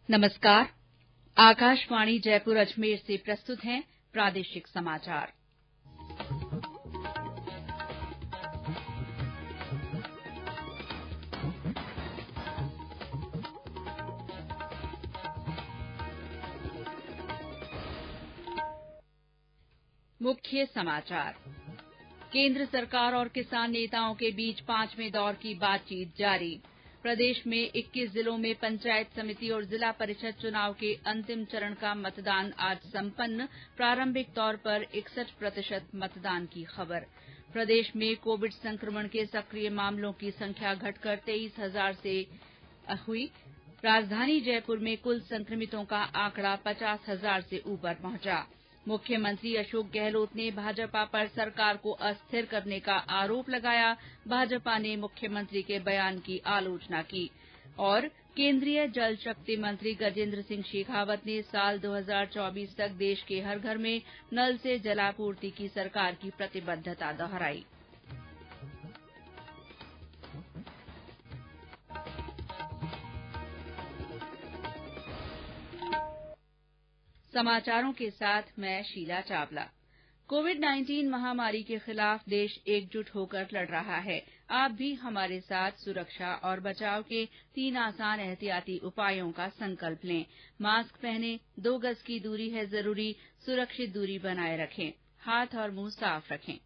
नमस्कार। आकाशवाणी जयपुर अजमेर से प्रस्तुत हैं प्रादेशिक समाचार। मुख्य समाचार। केंद्र सरकार और किसान नेताओं के बीच 5वें दौर की बातचीत जारी। प्रदेश में 21 जिलों में पंचायत समिति और जिला परिषद चुनाव के अंतिम चरण का मतदान आज संपन्न। प्रारंभिक तौर पर 61% मतदान की खबर। प्रदेश में कोविड संक्रमण के सक्रिय मामलों की संख्या घटकर 23,000 से हुई। राजधानी जयपुर में कुल संक्रमितों का आंकड़ा 50,000 से ऊपर पहुंचा। मुख्यमंत्री अशोक गहलोत ने भाजपा पर सरकार को अस्थिर करने का आरोप लगाया। भाजपा ने मुख्यमंत्री के बयान की आलोचना की। और केंद्रीय जल शक्ति मंत्री गजेंद्र सिंह शेखावत ने साल 2024 तक देश के हर घर में नल से जलापूर्ति की सरकार की प्रतिबद्धता दोहराई। समाचारों के साथ मैं शीला चावला। कोविड-19 महामारी के खिलाफ देश एकजुट होकर लड़ रहा है। आप भी हमारे साथ सुरक्षा और बचाव के 3 आसान एहतियाती उपायों का संकल्प लें। मास्क पहनें, 2 गज की दूरी है जरूरी, सुरक्षित दूरी बनाए रखें, हाथ और मुंह साफ रखें।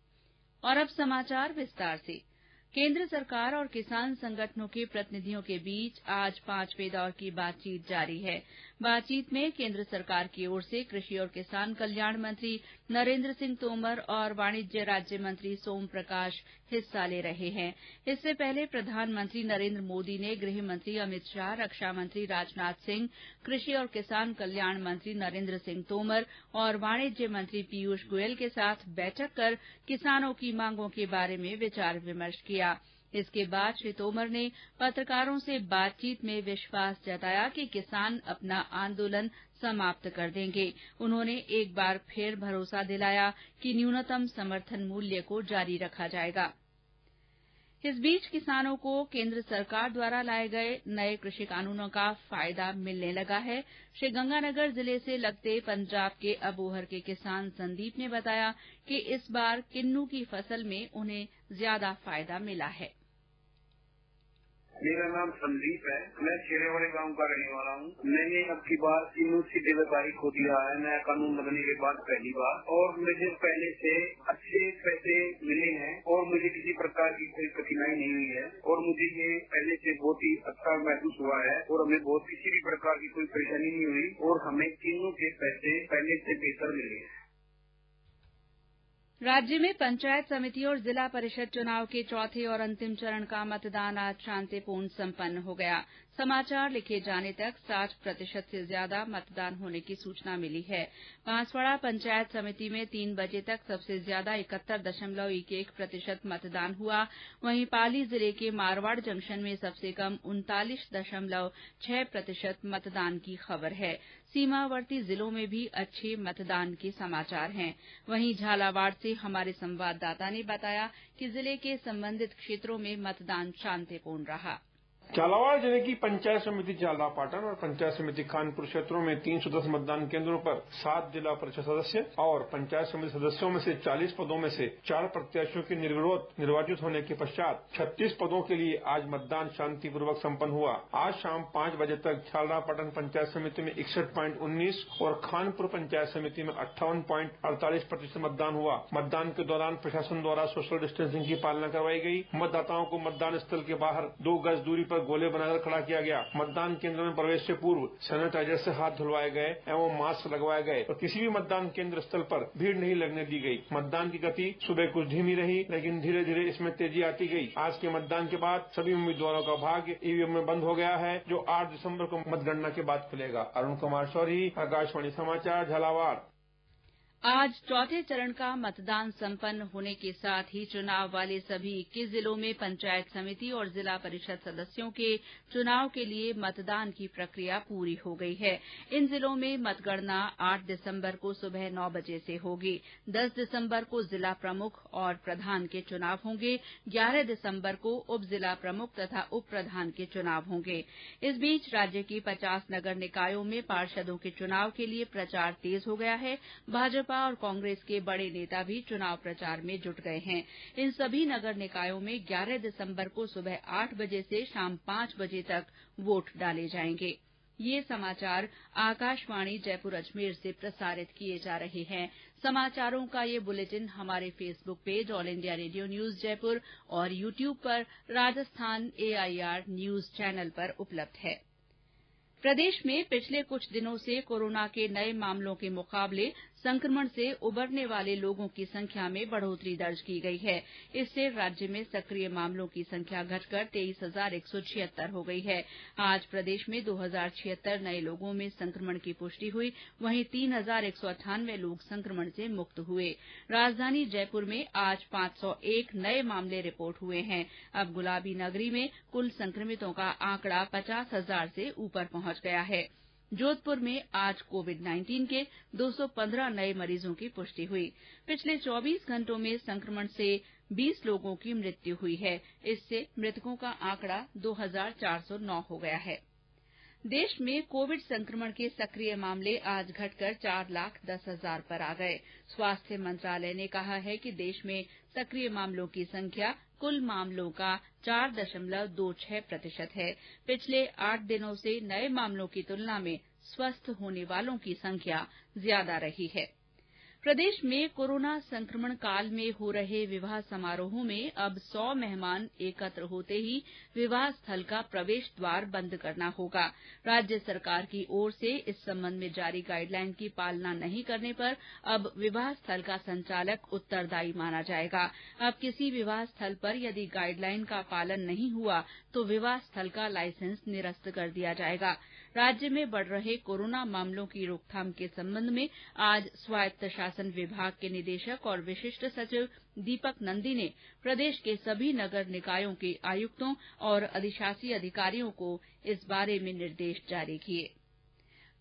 और अब समाचार विस्तार से। केंद्र सरकार और किसान संगठनों के प्रतिनिधियों के बीच आज 5वें दौर की बातचीत जारी है। बातचीत में केंद्र सरकार की ओर से कृषि और किसान कल्याण मंत्री नरेंद्र सिंह तोमर और वाणिज्य राज्य मंत्री सोम प्रकाश हिस्सा ले रहे हैं। इससे पहले प्रधानमंत्री नरेंद्र मोदी ने गृह मंत्री अमित शाह, रक्षा मंत्री राजनाथ सिंह, कृषि और किसान कल्याण मंत्री नरेंद्र सिंह तोमर और वाणिज्य मंत्री पीयूष गोयल के साथ बैठक कर किसानों की मांगों के बारे में विचार विमर्श किया। इसके बाद श्री तोमर ने पत्रकारों से बातचीत में विश्वास जताया कि किसान अपना आंदोलन समाप्त कर देंगे। उन्होंने एक बार फिर भरोसा दिलाया कि न्यूनतम समर्थन मूल्य को जारी रखा जाएगा। इस बीच किसानों को केंद्र सरकार द्वारा लाए गए नए कृषि कानूनों का फायदा मिलने लगा है। श्रीगंगानगर जिले से लगते पंजाब के अबोहर के किसान संदीप ने बताया कि इस बार किन्नू की फसल में उन्हें ज्यादा फायदा मिला है। मेरा नाम संदीप है। मैं खेड़े वाले गांव का रहने वाला हूँ। मैंने अब की बार किन्नू सीधे व्यापारी खो दिया है नया कानून लगने के बाद पहली बार, और मुझे पहले से अच्छे पैसे मिले हैं और मुझे किसी प्रकार की कोई कठिनाई नहीं हुई है और मुझे ये पहले से बहुत ही अच्छा महसूस हुआ है और हमें बहुत किसी भी प्रकार की कोई परेशानी नहीं हुई और हमें किन्नू के पैसे पहले से बेहतर मिले हैं। राज्य में पंचायत समिति और जिला परिषद चुनाव के चौथे और अंतिम चरण का मतदान आज शांतिपूर्ण संपन्न हो गया। समाचार लिखे जाने तक 60% से ज्यादा मतदान होने की सूचना मिली है। बांसवाड़ा पंचायत समिति में 3 बजे तक सबसे ज्यादा 71.11% मतदान हुआ। वहीं पाली जिले के मारवाड़ जंक्शन में सबसे कम 39.6% मतदान की खबर है। सीमावर्ती जिलों में भी अच्छे मतदान के समाचार हैं। वहीं झालावाड़ से हमारे संवाददाता ने बताया कि जिले के संबंधित क्षेत्रों में मतदान शांतिपूर्ण रहा। झालावाड़ जिले की पंचायत समिति झालरापाटन और पंचायत समिति खानपुर क्षेत्रों में 310 मतदान केंद्रों पर 7 जिला परिषद सदस्य और पंचायत समिति सदस्यों में से 40 पदों में से 4 प्रत्याशियों के निर्विरोध निर्वाचित होने के पश्चात 36 पदों के लिए आज मतदान शांतिपूर्वक संपन्न हुआ। आज शाम 5 बजे तक झालरापाटन पंचायत समिति में 61.19 और खानपुर पंचायत समिति में 58.48% मतदान हुआ। मतदान के दौरान प्रशासन द्वारा सोशल डिस्टेंसिंग की पालना करवाई गई। मतदाताओं को मतदान स्थल के बाहर 2 गज दूरी पर गोले बनाकर खड़ा किया गया। मतदान केंद्र में प्रवेश से पूर्व सैनिटाइजर से हाथ धुलवाए गए एवं मास्क लगवाए गए और किसी भी मतदान केंद्र स्थल पर भीड़ नहीं लगने दी गई। मतदान की गति सुबह कुछ धीमी रही, लेकिन धीरे धीरे इसमें तेजी आती गई। आज के मतदान के बाद सभी उम्मीदवारों का भाग्य ईवीएम में बंद हो गया है, जो 8 दिसंबर को मतगणना के बाद खुलेगा। अरुण कुमार शौरी, आकाशवाणी समाचार, झालावाड़। आज चौथे चरण का मतदान संपन्न होने के साथ ही चुनाव वाले सभी 21 जिलों में पंचायत समिति और जिला परिषद सदस्यों के चुनाव के लिए मतदान की प्रक्रिया पूरी हो गई है। इन जिलों में मतगणना 8 दिसंबर को सुबह 9 बजे से होगी। 10 दिसंबर को जिला प्रमुख और प्रधान के चुनाव होंगे। 11 दिसंबर को उप जिला प्रमुख तथा उप प्रधान के चुनाव होंगे। इस बीच राज्य की 50 नगर निकायों में पार्षदों के चुनाव के लिए प्रचार तेज हो गया है। भाजपा और कांग्रेस के बड़े नेता भी चुनाव प्रचार में जुट गए हैं। इन सभी नगर निकायों में 11 दिसंबर को सुबह 8 बजे से शाम 5 बजे तक वोट डाले जाएंगे। ये समाचार आकाशवाणी जयपुर अजमेर से प्रसारित किए जा रहे हैं। समाचारों का ये बुलेटिन हमारे Facebook page all India radio news Jaipur और यूट्यूब पर राजस्थान AIR न्यूज चैनल पर उपलब्ध है। प्रदेश में पिछले कुछ दिनों से कोरोना के नए मामलों के मुकाबले संक्रमण से उबरने वाले लोगों की संख्या में बढ़ोतरी दर्ज की गई है। इससे राज्य में सक्रिय मामलों की संख्या घटकर 23,176 हो गई है। आज प्रदेश में 2,076 नए लोगों में संक्रमण की पुष्टि हुई। वहीं 3,198 लोग संक्रमण से मुक्त हुए। राजधानी जयपुर में आज 501 नए मामले रिपोर्ट हुए हैं। अब गुलाबी नगरी में कुल संक्रमितों का आंकड़ा 50,000 से ऊपर पहुंच गया है। जोधपुर में आज कोविड-19 के 215 नए मरीजों की पुष्टि हुई। पिछले 24 घंटों में संक्रमण से 20 लोगों की मृत्यु हुई है। इससे मृतकों का आंकड़ा 2,409 हो गया है। देश में कोविड संक्रमण के सक्रिय मामले आज घटकर 4,10,000 पर आ गए। स्वास्थ्य मंत्रालय ने कहा है कि देश में सक्रिय मामलों की संख्या कुल मामलों का 4.26% है। पिछले 8 दिनों से नए मामलों की तुलना में स्वस्थ होने वालों की संख्या ज्यादा रही है। प्रदेश में कोरोना संक्रमण काल में हो रहे विवाह समारोहों में अब 100 मेहमान एकत्र होते ही विवाह स्थल का प्रवेश द्वार बंद करना होगा। राज्य सरकार की ओर से इस संबंध में जारी गाइडलाइन की पालना नहीं करने पर अब विवाह स्थल का संचालक उत्तरदायी माना जाएगा। अब किसी विवाह स्थल पर यदि गाइडलाइन का पालन नहीं हुआ तो विवाह स्थल का लाइसेंस निरस्त कर दिया जाएगा। राज्य में बढ़ रहे कोरोना मामलों की रोकथाम के संबंध में आज स्वायत्त शासन विभाग के निदेशक और विशिष्ट सचिव दीपक नंदी ने प्रदेश के सभी नगर निकायों के आयुक्तों और अधिशासी अधिकारियों को इस बारे में निर्देश जारी किए।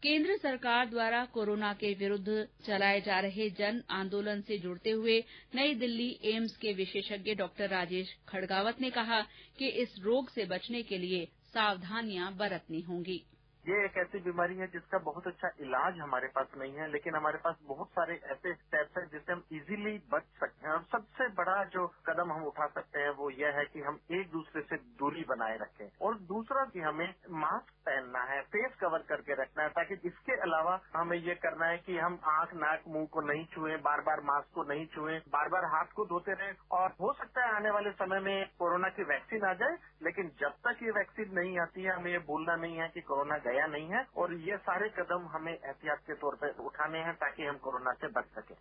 केंद्र सरकार द्वारा कोरोना के विरुद्ध चलाए जा रहे जन आंदोलन से जुड़ते हुए नई दिल्ली एम्स के विशेषज्ञ डॉक्टर राजेश खड़गावत ने कहा कि इस रोग से बचने के लिए सावधानियां बरतनी होंगी। ये एक ऐसी बीमारी है जिसका बहुत अच्छा इलाज हमारे पास नहीं है, लेकिन हमारे पास बहुत सारे ऐसे स्टेप्स हैं जिससे हम इजीली बच सकते हैं। और सबसे बड़ा जो कदम हम उठा सकते हैं वो ये है कि हम एक दूसरे से दूरी बनाए रखें, और दूसरा कि हमें मास्क पहनना है, फेस कवर करके रखना है, ताकि इसके अलावा हमें ये करना है कि हम आंख नाक मुंह को नहीं छुएं, बार बार मास्क को नहीं छुएं, बार बार हाथ को धोते रहें। और हो सकता है आने वाले समय में कोरोना की वैक्सीन आ जाए, लेकिन जब तक ये वैक्सीन नहीं आती है हमें ये भूलना नहीं है कि कोरोना गया नहीं है, और ये सारे कदम हमें एहतियात के तौर पर उठाने हैं ताकि हम कोरोना से बच सकें।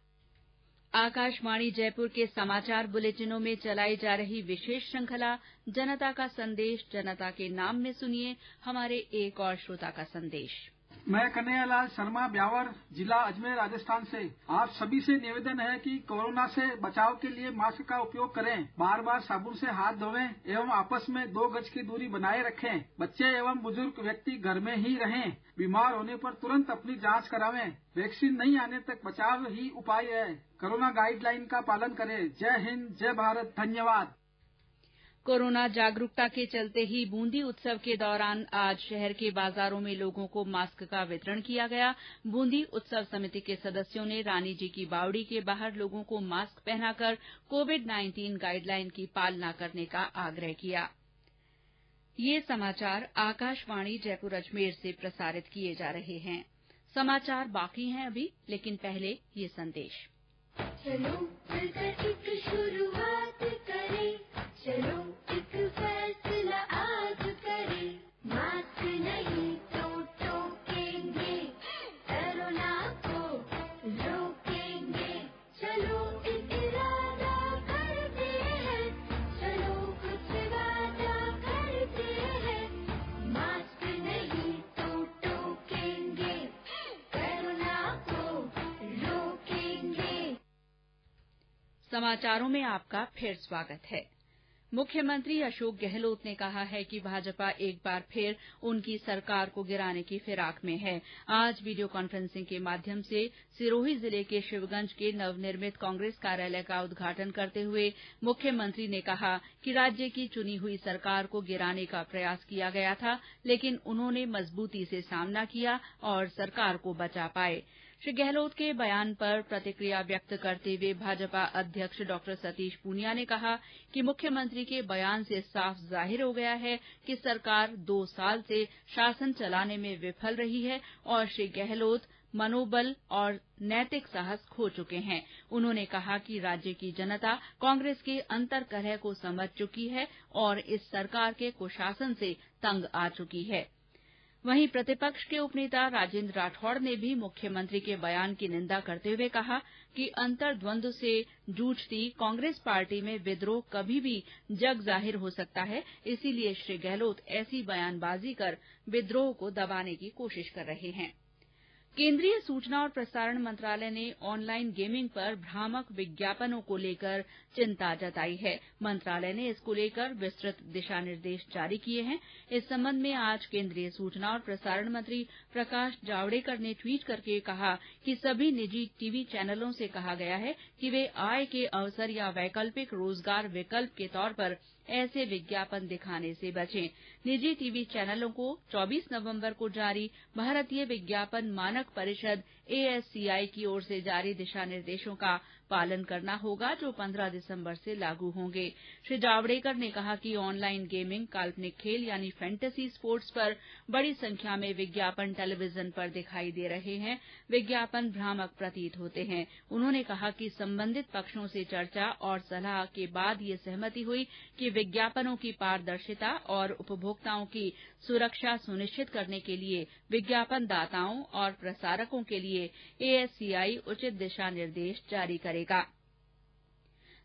आकाशवाणी जयपुर के समाचार बुलेटिनों में चलाई जा रही विशेष श्रृंखला जनता का संदेश जनता के नाम में सुनिए हमारे एक और श्रोता का संदेश। मैं कन्हैयालाल शर्मा ब्यावर, जिला अजमेर, राजस्थान से आप सभी से निवेदन है कि कोरोना से बचाव के लिए मास्क का उपयोग करें, बार बार साबुन से हाथ धोएं एवं आपस में 2 गज की दूरी बनाए रखें। बच्चे एवं बुजुर्ग व्यक्ति घर में ही रहें। बीमार होने पर तुरंत अपनी जांच करावें। वैक्सीन नहीं आने तक बचाव ही उपाय है। कोरोना गाइडलाइन का पालन करें। जय हिंद, जय भारत, धन्यवाद। कोरोना जागरूकता के चलते ही बूंदी उत्सव के दौरान आज शहर के बाजारों में लोगों को मास्क का वितरण किया गया। बूंदी उत्सव समिति के सदस्यों ने रानी जी की बावड़ी के बाहर लोगों को मास्क पहनाकर कोविड-19 गाइडलाइन की पालना करने का आग्रह किया। ये समाचार आकाशवाणी जयपुर अजमेर से प्रसारित किए जा रहे हैं। समाचार बाकी हैं अभी, लेकिन पहले ये संदेश। चलो मिलकर एक शुरुआत करें, चलो एक फैसला आज करें, मास्क नहीं तो टोकेंगे, कोरोना को रोकेंगे। चलो एक इरादा करते हैं, चलो कुछ वादा करते हैं, मास्क नहीं तो टोकेंगे, कोरोना को रोकेंगे। समाचारों में आपका फिर स्वागत है। मुख्यमंत्री अशोक गहलोत ने कहा है कि भाजपा एक बार फिर उनकी सरकार को गिराने की फिराक में है। आज वीडियो कॉन्फ्रेंसिंग के माध्यम से सिरोही जिले के शिवगंज के नवनिर्मित कांग्रेस कार्यालय का उद्घाटन करते हुए मुख्यमंत्री ने कहा कि राज्य की चुनी हुई सरकार को गिराने का प्रयास किया गया था, लेकिन उन्होंने मजबूती से सामना किया और सरकार को बचा पाए। श्री गहलोत के बयान पर प्रतिक्रिया व्यक्त करते हुए भाजपा अध्यक्ष डॉ सतीश पूनिया ने कहा कि मुख्यमंत्री के बयान से साफ जाहिर हो गया है कि सरकार 2 साल से शासन चलाने में विफल रही है और श्री गहलोत मनोबल और नैतिक साहस खो चुके हैं। उन्होंने कहा कि राज्य की जनता कांग्रेस के अंतर्कलह को समझ चुकी है और इस सरकार के कुशासन से तंग आ चुकी है। वहीं प्रतिपक्ष के उपनेता राजेंद्र राठौड़ ने भी मुख्यमंत्री के बयान की निंदा करते हुए कहा कि अंतर्द्वंद से जूझती कांग्रेस पार्टी में विद्रोह कभी भी जग जाहिर हो सकता है, इसीलिए श्री गहलोत ऐसी बयानबाजी कर विद्रोह को दबाने की कोशिश कर रहे हैं। केंद्रीय सूचना और प्रसारण मंत्रालय ने ऑनलाइन गेमिंग पर भ्रामक विज्ञापनों को लेकर चिंता जताई है। मंत्रालय ने इसको लेकर विस्तृत दिशा निर्देश जारी किए हैं। इस संबंध में आज केंद्रीय सूचना और प्रसारण मंत्री प्रकाश जावड़ेकर ने ट्वीट करके कहा कि सभी निजी टीवी चैनलों से कहा गया है कि वे आय के अवसर या वैकल्पिक रोजगार विकल्प के तौर पर ऐसे विज्ञापन दिखाने से बचें। निजी टीवी चैनलों को 24 नवंबर को जारी भारतीय विज्ञापन मानक परिषद ASCI की ओर से जारी दिशा निर्देशों का पालन करना होगा, जो 15 दिसंबर से लागू होंगे। श्री जावड़ेकर ने कहा कि ऑनलाइन गेमिंग, काल्पनिक खेल यानी फैंटेसी स्पोर्ट्स पर बड़ी संख्या में विज्ञापन टेलीविजन पर दिखाई दे रहे हैं। विज्ञापन भ्रामक प्रतीत होते हैं। उन्होंने कहा कि संबंधित पक्षों से चर्चा और सलाह के बाद ये सहमति हुई कि विज्ञापनों की पारदर्शिता और उपभोक्ताओं की सुरक्षा सुनिश्चित करने के लिए विज्ञापन दाताओं और प्रसारकों के लिए ASCI उचित दिशा निर्देश जारी करेगा।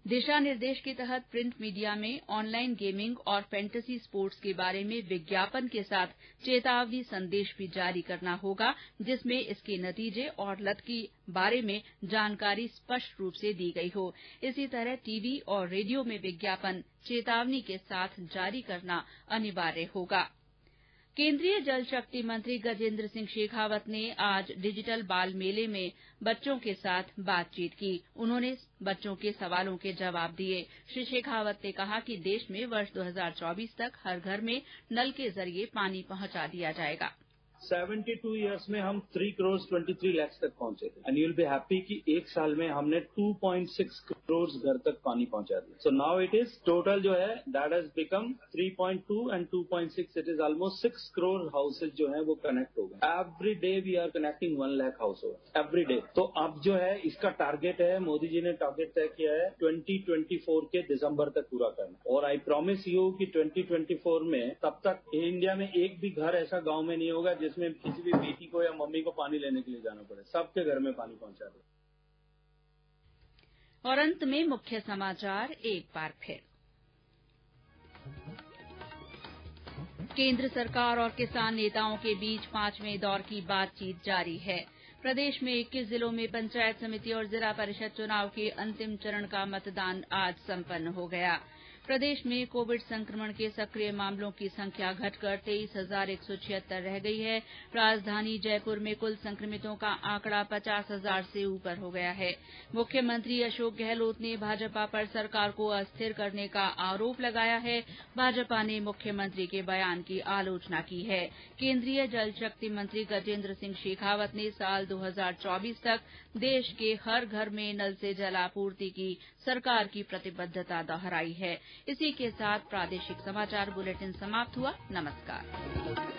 दिशा निर्देश के तहत प्रिंट मीडिया में ऑनलाइन गेमिंग और फैंटेसी स्पोर्ट्स के बारे में विज्ञापन के साथ चेतावनी संदेश भी जारी करना होगा, जिसमें इसके नतीजे और लत के बारे में जानकारी स्पष्ट रूप से दी गई हो। इसी तरह टीवी और रेडियो में विज्ञापन चेतावनी के साथ जारी करना अनिवार्य होगा। केंद्रीय जल शक्ति मंत्री गजेंद्र सिंह शेखावत ने आज डिजिटल बाल मेले में बच्चों के साथ बातचीत की। उन्होंने बच्चों के सवालों के जवाब दिए। श्री शेखावत ने कहा कि देश में वर्ष 2024 तक हर घर में नल के जरिए पानी पहुंचा दिया जाएगा। 72 इयर्स में हम 3 करोड़ 23 लाख तक पहुंचे थे and you will be happy कि एक साल में हमने 2.6 करोड़ घर तक पानी पहुंचा दिया। So now it is total जो है that has become 3.2 and 2.6 it is almost 6 crore houses जो है वो कनेक्ट हो गए। Every day we are connecting 1 lakh household every day. तो अब जो है इसका टारगेट है, मोदी जी ने टारगेट तय किया है 2024 के दिसंबर तक पूरा करना। और आई प्रॉमिस यू कि 2024 में तब तक इंडिया में एक भी घर ऐसा गांव में नहीं होगा जिसमें किसी भी बेटी को या मम्मी को पानी लेने के लिए जाना पड़े। सबके घर में पानी पहुंचा दो। और अंत में मुख्य समाचार एक बार फिर। केंद्र सरकार और किसान नेताओं के बीच 5वें दौर की बातचीत जारी है। प्रदेश में 21 जिलों में पंचायत समिति और जिला परिषद चुनाव के अंतिम चरण का मतदान आज संपन्न हो गया। प्रदेश में कोविड संक्रमण के सक्रिय मामलों की संख्या घटकर 23,176 रह गई है। राजधानी जयपुर में कुल संक्रमितों का आंकड़ा 50,000 से ऊपर हो गया है। मुख्यमंत्री अशोक गहलोत ने भाजपा पर सरकार को अस्थिर करने का आरोप लगाया है। भाजपा ने मुख्यमंत्री के बयान की आलोचना की है। केंद्रीय जल शक्ति मंत्री गजेंद्र सिंह शेखावत ने साल 2024 तक देश के हर घर में नल से जल आपूर्ति की सरकार की प्रतिबद्धता दोहराई है। इसी के साथ प्रादेशिक समाचार बुलेटिन समाप्त हुआ। नमस्कार।